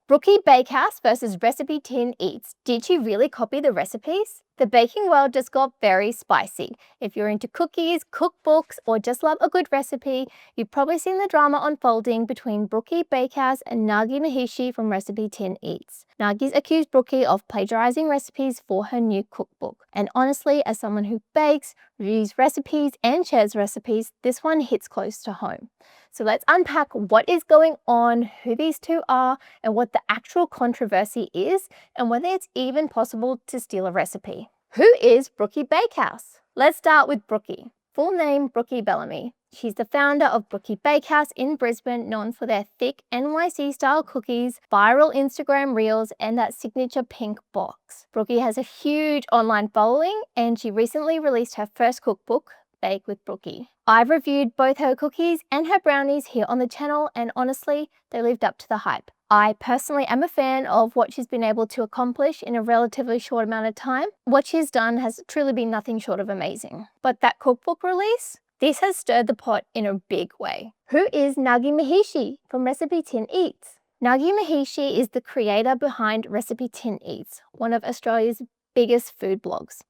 Brooki Bakehouse versus RecipeTin Eats. Did she really copy the recipes? The baking world just got very spicy. If you're into cookies, cookbooks, or just love a good recipe, you've probably seen the drama unfolding between Brooki Bakehouse and Nagi Mahishi from RecipeTin Eats. Nagi's accused Brooki of plagiarizing recipes for her new cookbook. And honestly, as someone who bakes, reviews recipes, and shares recipes, this one hits close to home. So let's unpack what is going on, who these two are, and what the actual controversy is, and whether it's even possible to steal a recipe. Who is Brooki Bakehouse? Let's start with Brooki. Full name, Brooki Bellamy. She's the founder of Brooki Bakehouse in Brisbane, known for their thick NYC-style cookies, viral Instagram reels, and that signature pink box. Brooki has a huge online following, and she recently released her first cookbook, Bake with Brooki. I've reviewed both her cookies and her brownies here on the channel, and honestly, they lived up to the hype. I personally am a fan of what she's been able to accomplish in a relatively short amount of time. What she's done has truly been nothing short of amazing. But that cookbook release? This has stirred the pot in a big way. Who is Nagi Mahishi from RecipeTin Eats? Nagi Mahishi is the creator behind RecipeTin Eats, one of Australia's biggest food blogs.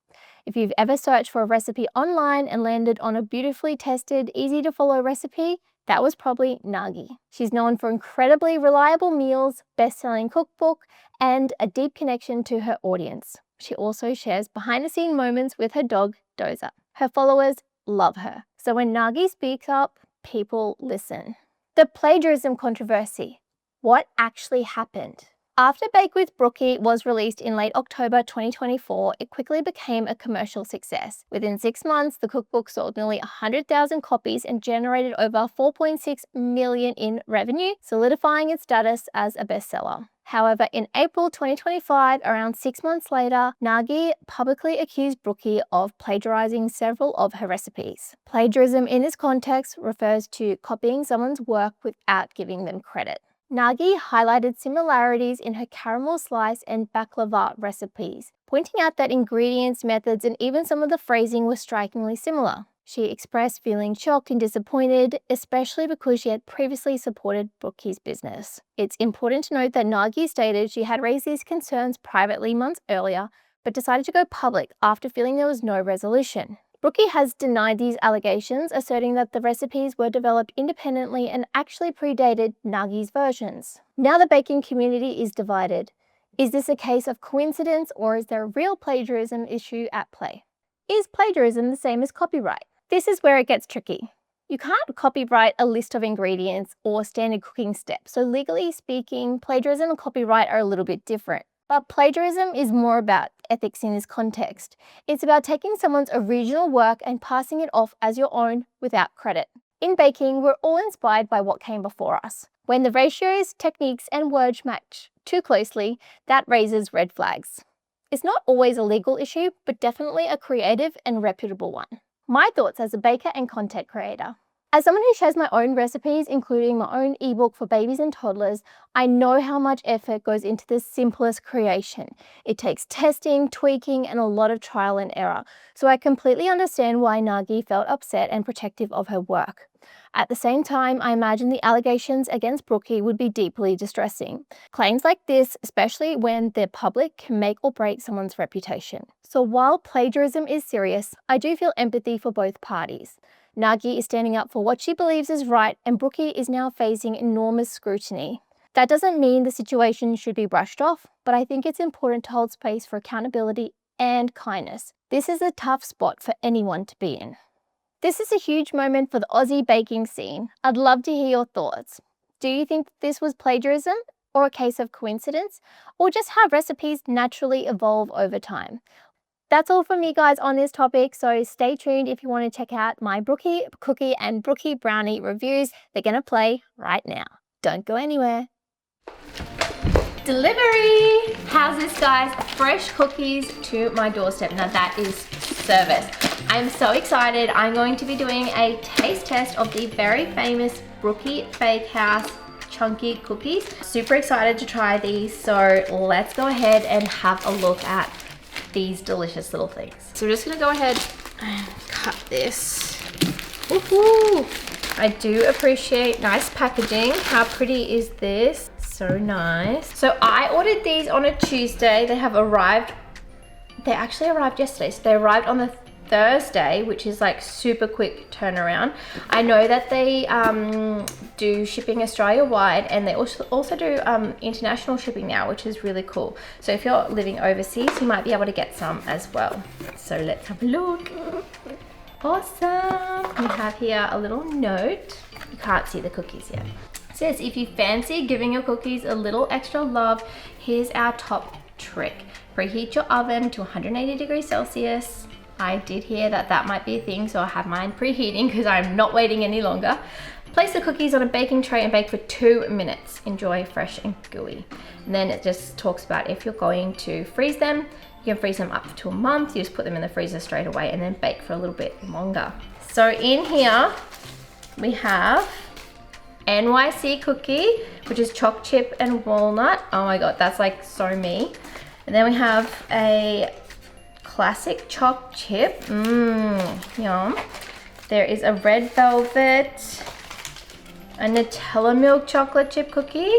If you've ever searched for a recipe online and landed on a beautifully tested, easy to follow recipe, that was probably Nagi. She's known for incredibly reliable meals, best-selling cookbook, and a deep connection to her audience. She also shares behind-the-scenes moments with her dog, Doza. Her followers love her. So when Nagi speaks up, people listen. The plagiarism controversy. What actually happened? After Bake with Brooki was released in late October 2024, it quickly became a commercial success. Within 6 months, the cookbook sold nearly 100,000 copies and generated over $4.6 million in revenue, solidifying its status as a bestseller. However, in April 2025, around 6 months later, Nagi publicly accused Brooki of plagiarizing several of her recipes. Plagiarism in this context refers to copying someone's work without giving them credit. Nagi highlighted similarities in her caramel slice and baklava recipes, pointing out that ingredients, methods, and even some of the phrasing were strikingly similar. She expressed feeling shocked and disappointed, especially because she had previously supported Brooki's business. It's important to note that Nagi stated she had raised these concerns privately months earlier, but decided to go public after feeling there was no resolution. Brooki has denied these allegations, asserting that the recipes were developed independently and actually predated Nagi's versions. Now the baking community is divided. Is this a case of coincidence, or is there a real plagiarism issue at play? Is plagiarism the same as copyright? This is where it gets tricky. You can't copyright a list of ingredients or standard cooking steps, so legally speaking, plagiarism and copyright are a little bit different. But plagiarism is more about ethics in this context. It's about taking someone's original work and passing it off as your own without credit. In baking, we're all inspired by what came before us. When the ratios, techniques, and words match too closely, that raises red flags. It's not always a legal issue, but definitely a creative and reputable one. My thoughts as a baker and content creator. As someone who shares my own recipes, including my own ebook for babies and toddlers, I know how much effort goes into the simplest creation. It takes testing, tweaking, and a lot of trial and error. So I completely understand why Nagi felt upset and protective of her work. At the same time, I imagine the allegations against Brooki would be deeply distressing. Claims like this, especially when they're public, can make or break someone's reputation. So while plagiarism is serious, I do feel empathy for both parties. Nagi is standing up for what she believes is right, and Brooki is now facing enormous scrutiny. That doesn't mean the situation should be brushed off, but I think it's important to hold space for accountability and kindness. This is a tough spot for anyone to be in. This is a huge moment for the Aussie baking scene. I'd love to hear your thoughts. Do you think this was plagiarism, or a case of coincidence, or just how recipes naturally evolve over time? That's all from me, guys, on this topic, so stay tuned if you want to check out my Brooki cookie and Brooki brownie reviews. They're going to play right now. Don't go anywhere. Delivery! How's this, guys? Fresh cookies to my doorstep. Now that is service. I'm so excited. I'm going to be doing a taste test of the very famous Brooki Bakehouse chunky cookies. Super excited to try these, so let's go ahead and have a look at these delicious little things. So we're just gonna go ahead and cut this. Woohoo! I do appreciate nice packaging. How pretty is this? So nice. So I ordered these on a Tuesday. They have arrived. They actually arrived yesterday. So they arrived on the Thursday, which is like super quick turnaround. I know that they do shipping Australia wide, and they also do international shipping now, which is really cool. So if you're living overseas, you might be able to get some as well. So let's have a look. Awesome. We have here a little note. You can't see the cookies yet. It says, if you fancy giving your cookies a little extra love, here's our top trick. Preheat your oven to 180 degrees Celsius. I did hear that that might be a thing, so I have mine preheating because I'm not waiting any longer. Place the cookies on a baking tray and bake for 2 minutes. Enjoy fresh and gooey. And then it just talks about if you're going to freeze them, you can freeze them up to a month. You just put them in the freezer straight away and then bake for a little bit longer. So in here we have NYC cookie, which is choc chip and walnut. Oh my god, that's like so me. And then we have a classic choc chip. Yum. There is a red velvet, a Nutella milk chocolate chip cookie.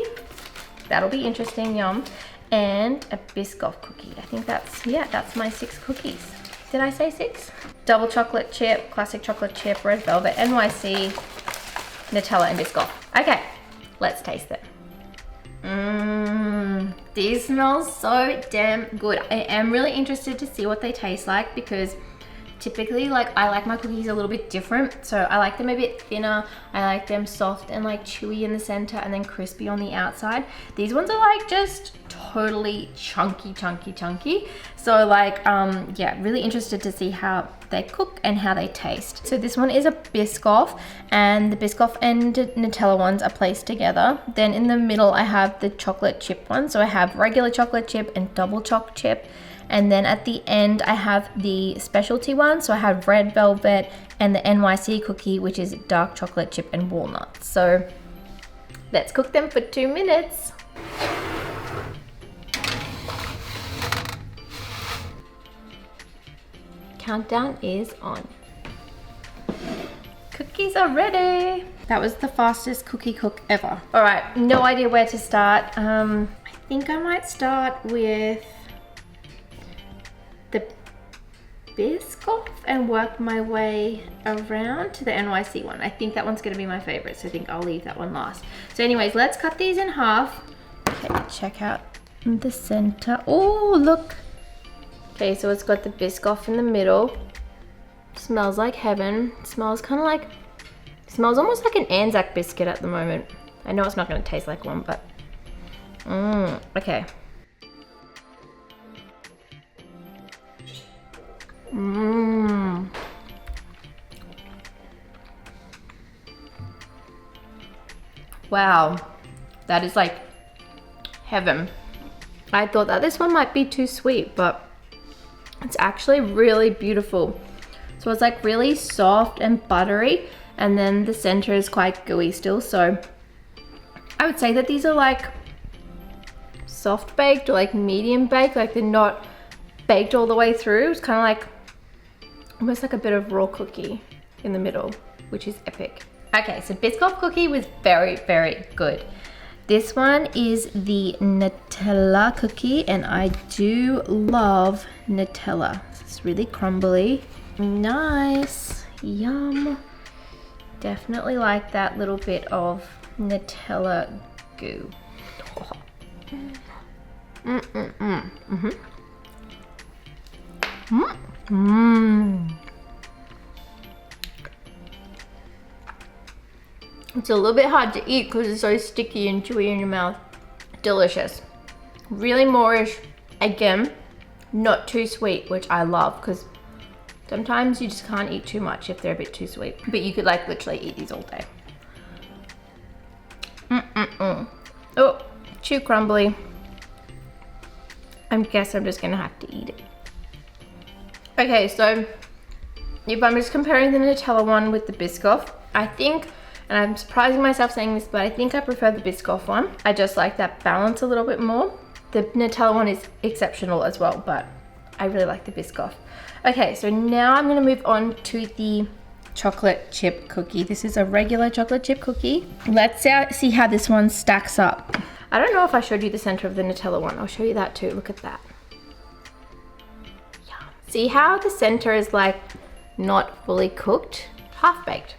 That'll be interesting, yum. And a Biscoff cookie. I think that's, yeah, that's my 6 cookies. Did I say 6? Double chocolate chip, classic chocolate chip, red velvet, NYC, Nutella, and Biscoff. Okay, let's taste it. These smell so damn good. I am really interested to see what they taste like, because typically, like, I like my cookies a little bit different. So I like them a bit thinner. I like them soft and like chewy in the center and then crispy on the outside. These ones are like just totally chunky. So like, yeah, really interested to see how they cook and how they taste. So this one is a Biscoff, and the Biscoff and Nutella ones are placed together. Then in the middle, I have the chocolate chip one. So I have regular chocolate chip and double choc chip. And then at the end, I have the specialty one. So I have red velvet and the NYC cookie, which is dark chocolate chip and walnut. So let's cook them for 2 minutes. Countdown is on. Cookies are ready. That was the fastest cookie cook ever. All right, no idea where to start. I think I might start with the Biscoff and work my way around to the NYC one. I think that one's gonna be my favorite, so I think I'll leave that one last. So anyways, let's cut these in half. Okay, check out the center. Oh, look. Okay, so it's got the Biscoff in the middle. Smells like heaven. Smells kind of like, smells almost like an Anzac biscuit at the moment. I know it's not gonna taste like one, but okay. Wow, that is like heaven. I thought that this one might be too sweet, but it's actually really beautiful. So it's like really soft and buttery, and then the center is quite gooey still. So I would say that these are like soft baked or like medium baked, like they're not baked all the way through. It's kind of like almost like a bit of raw cookie in the middle, which is epic. Okay, so Biscoff cookie was very, very good. This one is the Nutella cookie, and I do love Nutella. It's really crumbly. Nice. Yum. Definitely like that little bit of Nutella goo. It's a little bit hard to eat because it's so sticky and chewy in your mouth. Delicious. Really moreish. Again, not too sweet, which I love, because sometimes you just can't eat too much if they're a bit too sweet. But you could like literally eat these all day. Oh, too crumbly. I guess I'm just gonna have to eat it. Okay, so if I'm just comparing the Nutella one with the Biscoff, I think, and I'm surprising myself saying this, but I think I prefer the Biscoff one. I just like that balance a little bit more. The Nutella one is exceptional as well, but I really like the Biscoff. Okay, so now I'm gonna move on to the chocolate chip cookie. This is a regular chocolate chip cookie. Let's see how this one stacks up. I don't know if I showed you the center of the Nutella one. I'll show you that too. Look at that. Yeah. See how the center is like not fully cooked? Half baked.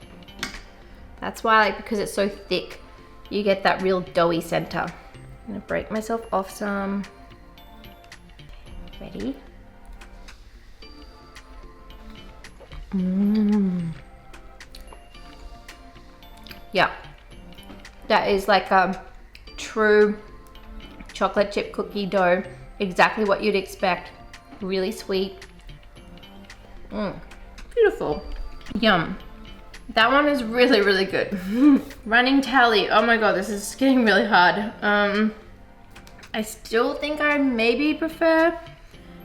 That's why, like, because it's so thick, you get that real doughy center. I'm gonna break myself off some. Ready? Yeah, that is like a true chocolate chip cookie dough. Exactly what you'd expect. Really sweet. Beautiful. Yum. That one is really, really good. Running tally. Oh my god, this is getting really hard. I still think I maybe prefer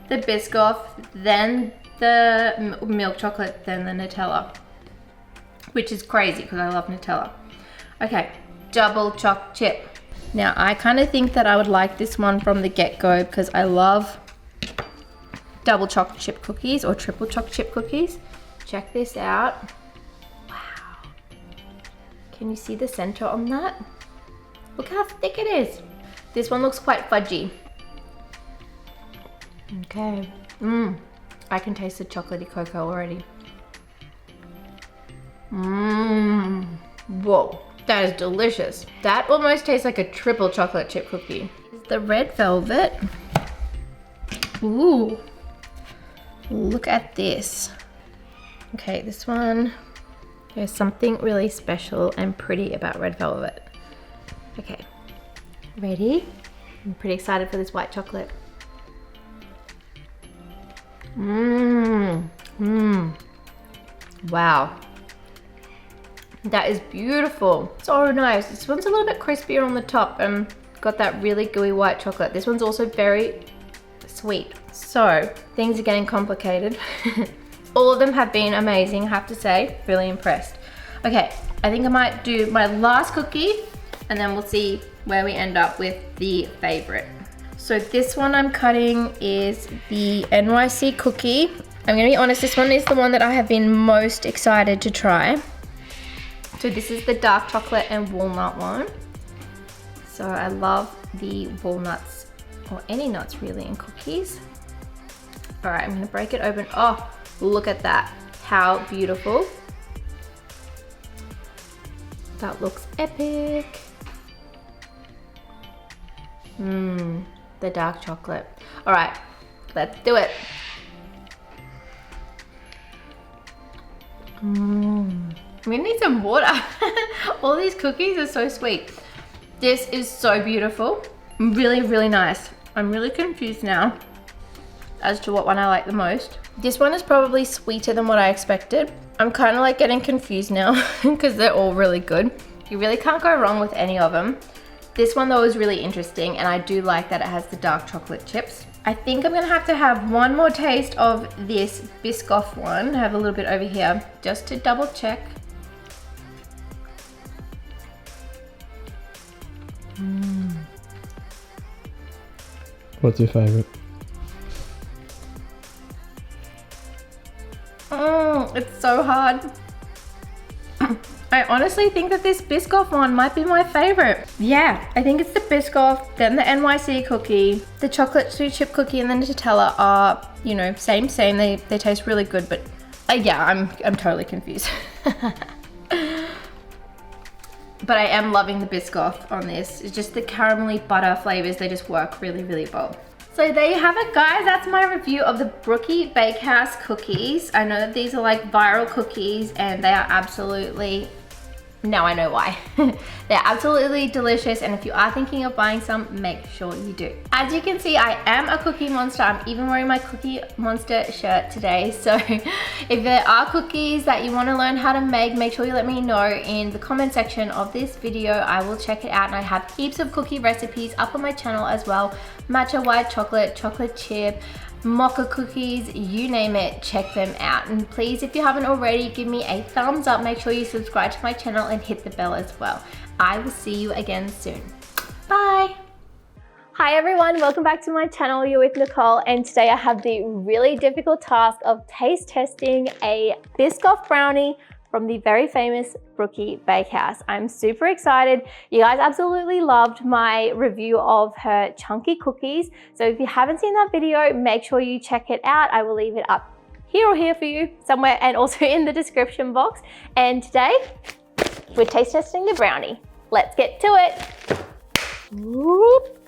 the Biscoff, then the milk chocolate, then the Nutella, which is crazy because I love Nutella. Okay, double choc chip. Now I kind of think that I would like this one from the get-go because I love double choc chip cookies or triple choc chip cookies. Check this out. Wow. Can you see the center on that? Look how thick it is. This one looks quite fudgy. Okay. I can taste the chocolatey cocoa already. Whoa, that is delicious. That almost tastes like a triple chocolate chip cookie. The red velvet. Ooh, look at this. Okay, this one, there's something really special and pretty about red velvet. Okay, ready? I'm pretty excited for this white chocolate. Wow. That is beautiful. So nice. This one's a little bit crispier on the top and got that really gooey white chocolate. This one's also very sweet. So things are getting complicated. All of them have been amazing, I have to say. Really impressed. Okay, I think I might do my last cookie and then we'll see where we end up with the favorite. So this one I'm cutting is the NYC cookie. I'm gonna be honest, this one is the one that I have been most excited to try. So this is the dark chocolate and walnut one. So I love the walnuts, or any nuts really, in cookies. All right, I'm gonna break it open. Oh, look at that. How beautiful. That looks epic. The dark chocolate. All right, let's do it. I'm gonna need some water. All these cookies are so sweet. This is so beautiful. Really, really nice. I'm really confused now as to what one I like the most. This one is probably sweeter than what I expected. I'm kind of like getting confused now because they're all really good. You really can't go wrong with any of them. This one though is really interesting and I do like that it has the dark chocolate chips. I think I'm gonna have one more taste of this Biscoff one. I have a little bit over here just to double check. What's your favorite? It's so hard. I honestly think that this Biscoff one might be my favorite. Yeah, I think it's the Biscoff, then the NYC cookie, the chocolate sweet chip cookie, and the Nutella are, you know, same. They taste really good, but yeah, I'm totally confused. But I am loving the Biscoff on this. It's just the caramelly butter flavors, they just work really, really well. So there you have it, guys. That's my review of the Brooki Bakehouse cookies. I know that these are like viral cookies and they are absolutely, now I know why. They're absolutely delicious, and if you are thinking of buying some, make sure you do. As you can see, I am a cookie monster. I'm even wearing my Cookie Monster shirt today. So if there are cookies that you want to learn how to make sure you let me know in the comment section of this video. I will check it out, and I have heaps of cookie recipes up on my channel as well. Matcha white chocolate, chocolate chip, mocha cookies, you name it, check them out. And please, if you haven't already, give me a thumbs up. Make sure you subscribe to my channel and hit the bell as well. I will see you again soon. Bye. Hi everyone, welcome back to my channel. You're with Nicole, and today I have the really difficult task of taste testing a Biscoff brownie from the very famous Brooki Bakehouse. I'm super excited. You guys absolutely loved my review of her chunky cookies. So if you haven't seen that video, make sure you check it out. I will leave it up here or here for you somewhere, and also in the description box. And today we're taste testing the brownie. Let's get to it. Whoop.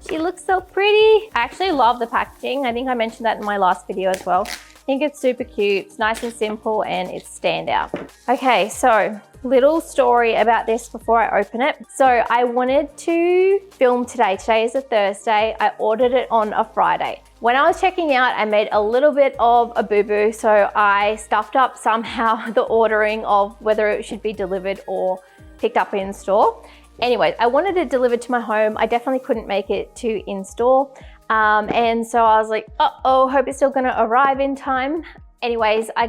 She looks so pretty. I actually love the packaging. I think I mentioned that in my last video as well. I think it's super cute. It's nice and simple and it's standout. Okay, so little story about this before I open it. So I wanted to film today. Today is a Thursday. I ordered it on a Friday. When I was checking out, I made a little bit of a boo-boo. So I stuffed up somehow the ordering of whether it should be delivered or picked up in store. Anyways, I wanted it delivered to my home. I definitely couldn't make it to in-store. And so I was like, uh-oh, hope it's still gonna arrive in time. Anyways, I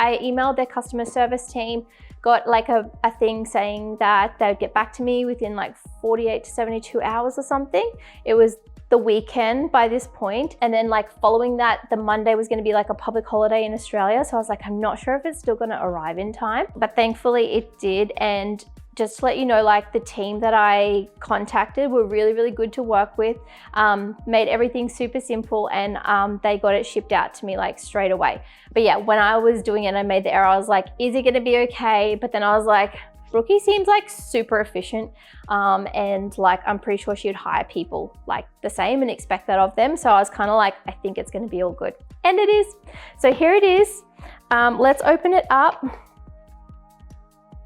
emailed their customer service team, got like a thing saying that they'd get back to me within like 48 to 72 hours or something. It was the weekend by this point. And then like following that, the Monday was gonna be like a public holiday in Australia. So I was like, I'm not sure if it's still gonna arrive in time, but thankfully it did. And just to let you know, like the team that I contacted were really, really good to work with, made everything super simple, and they got it shipped out to me like straight away. But yeah, when I was doing it, I made the error. I was like, is it gonna be okay? But then I was like, Brookie seems like super efficient, and like I'm pretty sure she'd hire people like the same and expect that of them. So I was kind of like, I think it's gonna be all good. And it is. So here it is. Let's open it up.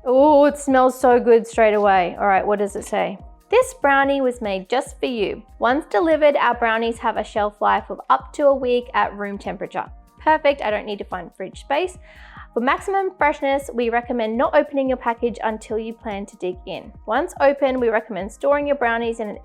Oh, it smells so good straight away. All right, what does it say? This brownie was made just for you. Once delivered, our brownies have a shelf life of up to a week at room temperature. Perfect, I don't need to find fridge space. For maximum freshness, we recommend not opening your package until you plan to dig in. Once open, we recommend storing your brownies in an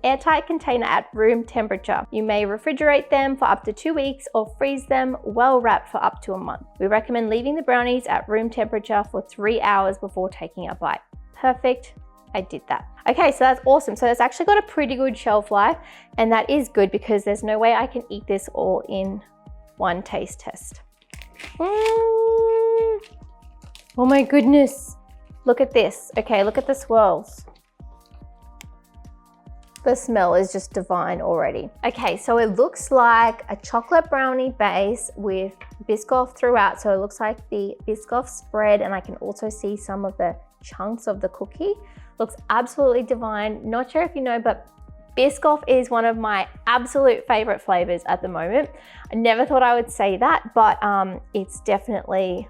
airtight container at room temperature. You may refrigerate them for up to 2 weeks or freeze them well wrapped for up to a month. We recommend leaving the brownies at room temperature for 3 hours before taking a bite. Perfect, I did that. Okay, so that's awesome. So it's actually got a pretty good shelf life, and that is good because there's no way I can eat this all in one taste test. Oh my goodness. Look at this. Okay, look at the swirls. The smell is just divine already. Okay, so it looks like a chocolate brownie base with Biscoff throughout. So it looks like the Biscoff spread, and I can also see some of the chunks of the cookie. Looks absolutely divine. Not sure if you know, but Biscoff is one of my absolute favorite flavors at the moment. I never thought I would say that, but it's definitely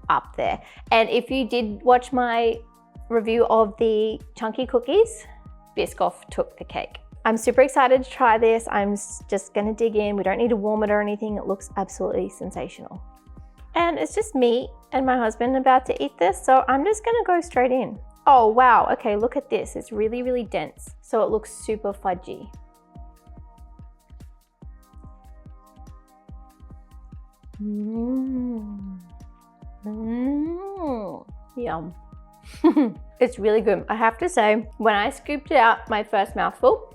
up there. And if you did watch my review of the chunky cookies, Biscoff took the cake. I'm super excited to try this. I'm just gonna dig in. We don't need to warm it or anything. It looks absolutely sensational. And it's just me and my husband about to eat this, so I'm just gonna go straight in. Oh wow, okay, look at this. It's really, really dense. So it looks super fudgy. Yum. It's really good. I have to say, when I scooped it out my first mouthful,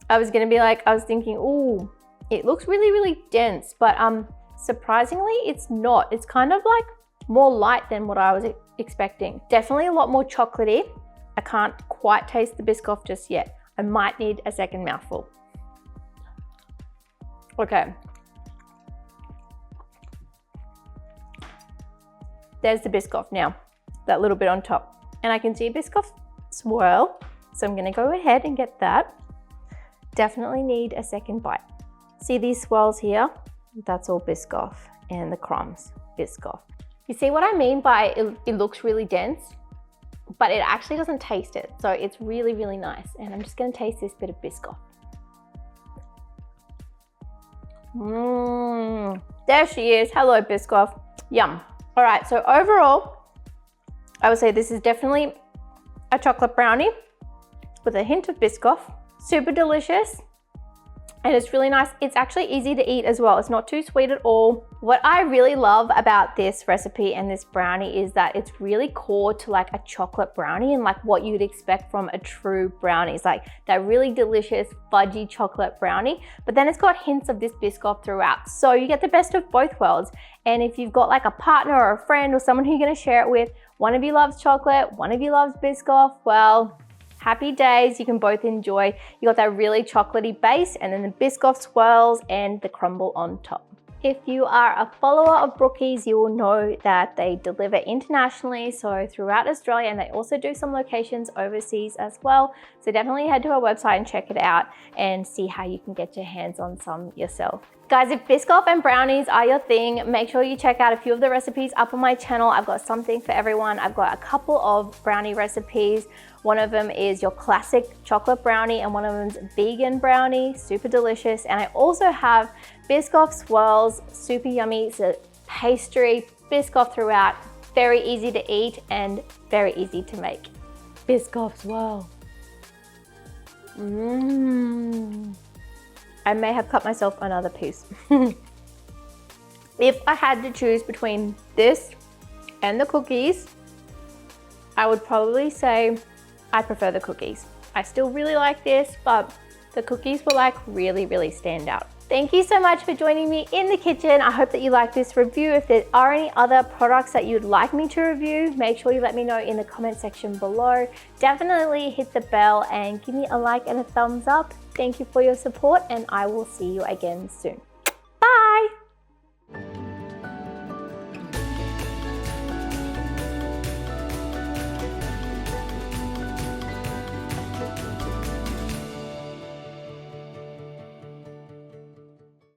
I was thinking, ooh, it looks really, really dense, but surprisingly, it's not. It's kind of like more light than what I was expecting. Definitely a lot more chocolatey. I can't quite taste the Biscoff just yet. I might need a second mouthful. Okay. There's the Biscoff now, that little bit on top. And I can see a Biscoff swirl, so I'm gonna go ahead and get that. Definitely need a second bite. See these swirls here? That's all Biscoff, and the crumbs, Biscoff. You see what I mean by it looks really dense, but it actually doesn't taste it. So it's really, really nice. And I'm just gonna taste this bit of Biscoff. There she is. Hello, Biscoff. Yum. All right, so overall, I would say this is definitely a chocolate brownie with a hint of Biscoff. Super delicious. and it's really nice. It's actually easy to eat as well. It's not too sweet at all. What I really love about this recipe and this brownie is that it's really core to like a chocolate brownie and like what you'd expect from a true brownie. It's like that really delicious fudgy chocolate brownie, but then it's got hints of this Biscoff throughout. So you get the best of both worlds. And if you've got like a partner or a friend or someone who you're gonna share it with, one of you loves chocolate, one of you loves Biscoff, well, happy days, you can both enjoy. You got that really chocolatey base and then the Biscoff swirls and the crumble on top. If you are a follower of Brookie's, you will know that they deliver internationally, so throughout Australia, and they also do some locations overseas as well. So definitely head to our website and check it out and see how you can get your hands on some yourself. Guys, if Biscoff and brownies are your thing, make sure you check out a few of the recipes up on my channel. I've got something for everyone. I've got a couple of brownie recipes. One of them is your classic chocolate brownie and one of them's vegan brownie, super delicious. And I also have Biscoff swirls, super yummy. It's a pastry, Biscoff throughout, very easy to eat and very easy to make. Biscoff swirl. I may have cut myself another piece. If I had to choose between this and the cookies, I would probably say I prefer the cookies. I still really like this, but the cookies will like really stand out. Thank you so much for joining me in the kitchen. I hope that you like this review. If there are any other products that you'd like me to review, make sure you let me know in the comment section below. Definitely hit the bell and give me a like and a thumbs up. Thank you for your support and I will see you again soon.